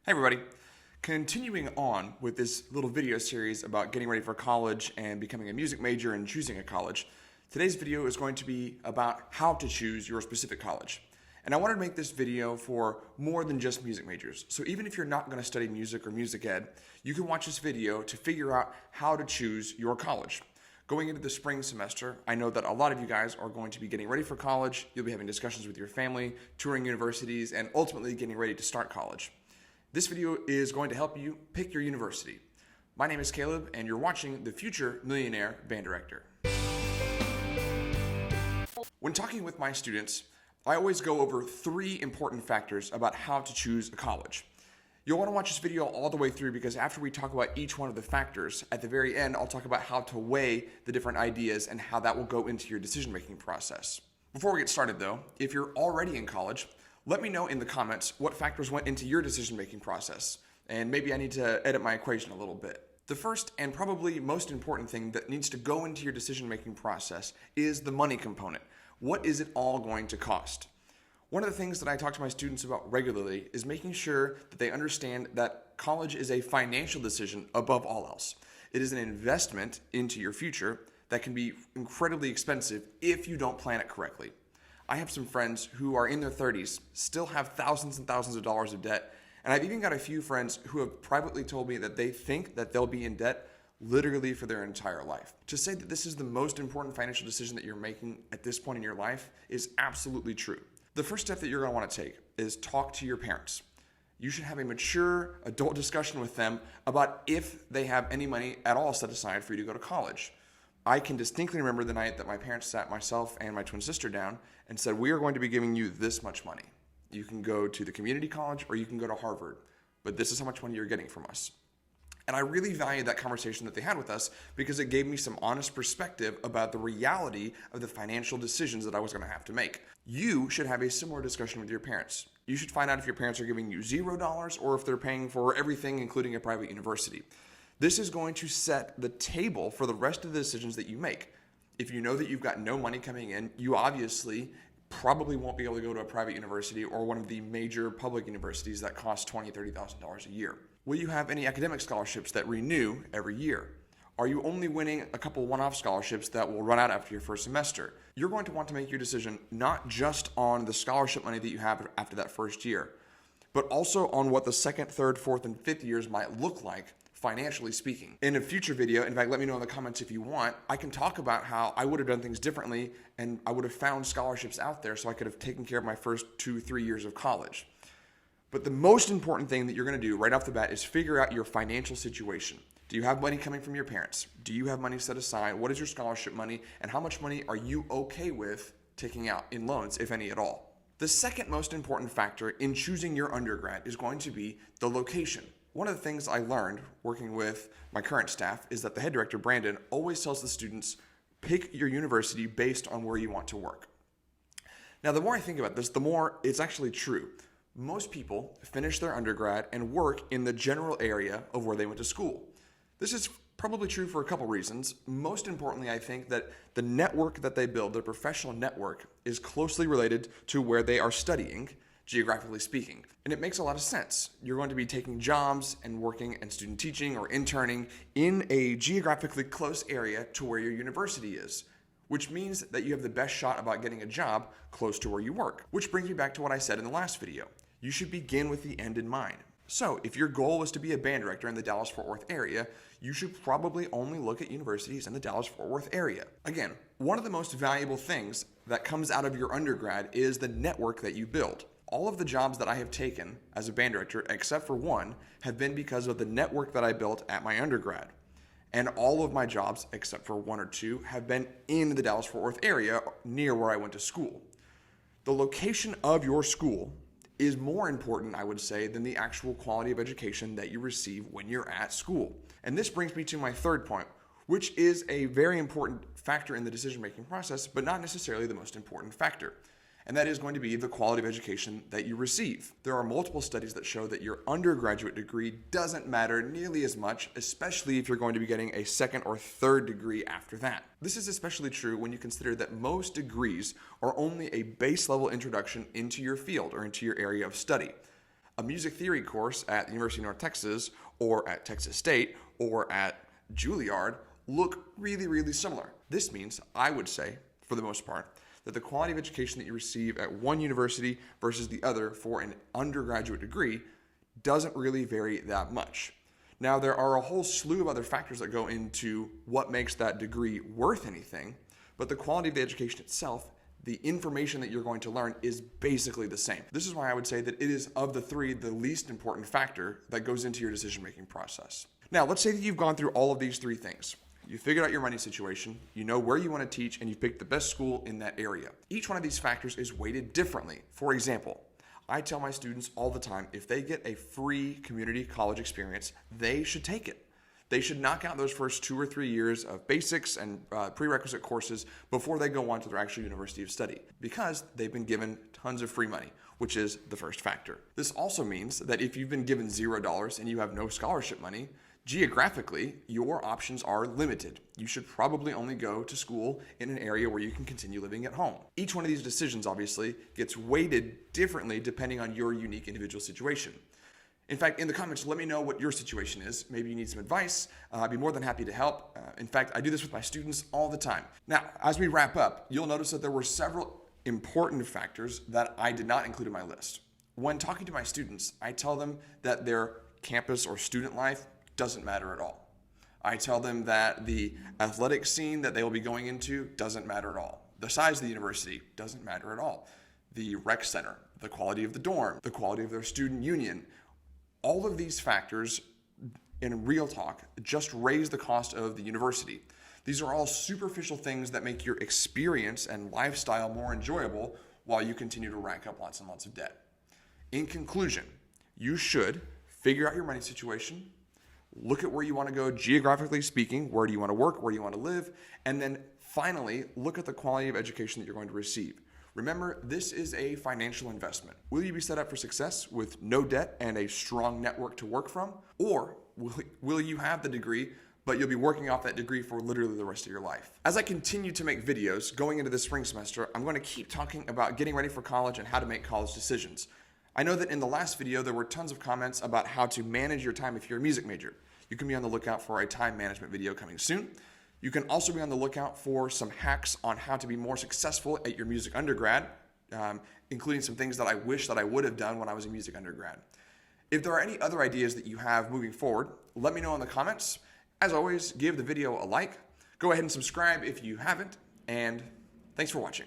Hey everybody. Continuing on with this little video series about getting ready for college and becoming a music major and choosing a college, today's video is going to be about how to choose your specific college. And I wanted to make this video for more than just music majors. So even if you're not going to study music or music ed, you can watch this video to figure out how to choose your college. Going into the spring semester, I know that a lot of you guys are going to be getting ready for college. You'll be having discussions with your family, touring universities, and ultimately getting ready to start college. This video is going to help you pick your university. My name is Caleb, and you're watching The Future Millionaire Band Director. When talking with my students, I always go over 3 important factors about how to choose a college. You'll want to watch this video all the way through because after we talk about each one of the factors, at the very end, I'll talk about how to weigh the different ideas and how that will go into your decision-making process. Before we get started though, if you're already in college, let me know in the comments what factors went into your decision-making process, and maybe I need to edit my equation a little bit. The first and probably most important thing that needs to go into your decision-making process is the money component. What is it all going to cost? One of the things that I talk to my students about regularly is making sure that they understand that college is a financial decision above all else. It is an investment into your future that can be incredibly expensive if you don't plan it correctly. I have some friends who are in their 30s, still have thousands and thousands of dollars of debt, and I've even got a few friends who have privately told me that they think that they'll be in debt literally for their entire life. To say that this is the most important financial decision that you're making at this point in your life is absolutely true. The first step that you're going to want to take is talk to your parents. You should have a mature adult discussion with them about if they have any money at all set aside for you to go to college. I can distinctly remember the night that my parents sat myself and my twin sister down and said, we are going to be giving you this much money. You can go to the community college or you can go to Harvard, but this is how much money you're getting from us. And I really valued that conversation that they had with us because it gave me some honest perspective about the reality of the financial decisions that I was going to have to make. You should have a similar discussion with your parents. You should find out if your parents are giving you $0 or if they're paying for everything, including a private university. This is going to set the table for the rest of the decisions that you make. If you know that you've got no money coming in, you obviously probably won't be able to go to a private university or one of the major public universities that cost $20,000, $30,000 a year. Will you have any academic scholarships that renew every year? Are you only winning a couple one-off scholarships that will run out after your first semester? You're going to want to make your decision not just on the scholarship money that you have after that first year, but also on what the second, third, fourth, and fifth years might look like financially speaking. In a future video, in fact, let me know in the comments if you want, I can talk about how I would have done things differently and I would have found scholarships out there so I could have taken care of my first 2-3 years of college. But the most important thing that you're going to do right off the bat is figure out your financial situation. Do you have money coming from your parents? Do you have money set aside? What is your scholarship money? And how much money are you okay with taking out in loans, if any at all? The second most important factor in choosing your undergrad is going to be the location. One of the things I learned working with my current staff is that the head director, Brandon, always tells the students, pick your university based on where you want to work. Now, the more I think about this, the more it's actually true. Most people finish their undergrad and work in the general area of where they went to school. This is probably true for a couple reasons. Most importantly, I think that the network that they build, their professional network, is closely related to where they are studying, geographically speaking. And it makes a lot of sense. You're going to be taking jobs and working and student teaching or interning in a geographically close area to where your university is, which means that you have the best shot about getting a job close to where you work. Which brings me back to what I said in the last video. You should begin with the end in mind. So if your goal is to be a band director in the Dallas-Fort Worth area, you should probably only look at universities in the Dallas-Fort Worth area. Again, one of the most valuable things that comes out of your undergrad is the network that you build. All of the jobs that I have taken as a band director, except for one, have been because of the network that I built at my undergrad. And all of my jobs, except for 1 or 2, have been in the Dallas-Fort Worth area near where I went to school. The location of your school is more important, I would say, than the actual quality of education that you receive when you're at school. And this brings me to my third point, which is a very important factor in the decision-making process, but not necessarily the most important factor. And that is going to be the quality of education that you receive. There are multiple studies that show that your undergraduate degree doesn't matter nearly as much, especially if you're going to be getting a second or third degree after that. This is especially true when you consider that most degrees are only a base level introduction into your field or into your area of study. A music theory course at the University of North Texas or at Texas State or at Juilliard look really, really similar. This means, I would say, for the most part, that the quality of education that you receive at one university versus the other for an undergraduate degree doesn't really vary that much. Now, there are a whole slew of other factors that go into what makes that degree worth anything, but the quality of the education itself, the information that you're going to learn, is basically the same. This is why I would say that it is, of the three, the least important factor that goes into your decision-making process. Now, let's say that you've gone through all of these three things. You figured out your money situation, you know where you want to teach, and you picked the best school in that area. Each one of these factors is weighted differently. For example, I tell my students all the time, if they get a free community college experience, they should take it. They should knock out those first 2 or 3 years of basics and prerequisite courses before they go on to their actual university of study, because they've been given tons of free money, which is the first factor. This also means that if you've been given $0 and you have no scholarship money, geographically, your options are limited. You should probably only go to school in an area where you can continue living at home. Each one of these decisions, obviously, gets weighted differently depending on your unique individual situation. In fact, in the comments, let me know what your situation is. Maybe you need some advice. I'd be more than happy to help. In fact, I do this with my students all the time. Now, as we wrap up, you'll notice that there were several important factors that I did not include in my list. When talking to my students, I tell them that their campus or student life doesn't matter at all. I tell them that the athletic scene that they will be going into doesn't matter at all. The size of the university doesn't matter at all. The rec center, the quality of the dorm, the quality of their student union, all of these factors, in real talk, just raise the cost of the university. These are all superficial things that make your experience and lifestyle more enjoyable while you continue to rack up lots and lots of debt. In conclusion, you should figure out your money situation, look at where you want to go geographically speaking, where do you want to work, where do you want to live, and then finally, look at the quality of education that you're going to receive. Remember, this is a financial investment. Will you be set up for success with no debt and a strong network to work from? Or will you have the degree, but you'll be working off that degree for literally the rest of your life? As I continue to make videos going into the spring semester, I'm going to keep talking about getting ready for college and how to make college decisions. I know that in the last video, there were tons of comments about how to manage your time if you're a music major. You can be on the lookout for a time management video coming soon. You can also be on the lookout for some hacks on how to be more successful at your music undergrad, including some things that I wish that I would have done when I was a music undergrad. If there are any other ideas that you have moving forward, let me know in the comments. As always, give the video a like. Go ahead and subscribe if you haven't, and thanks for watching.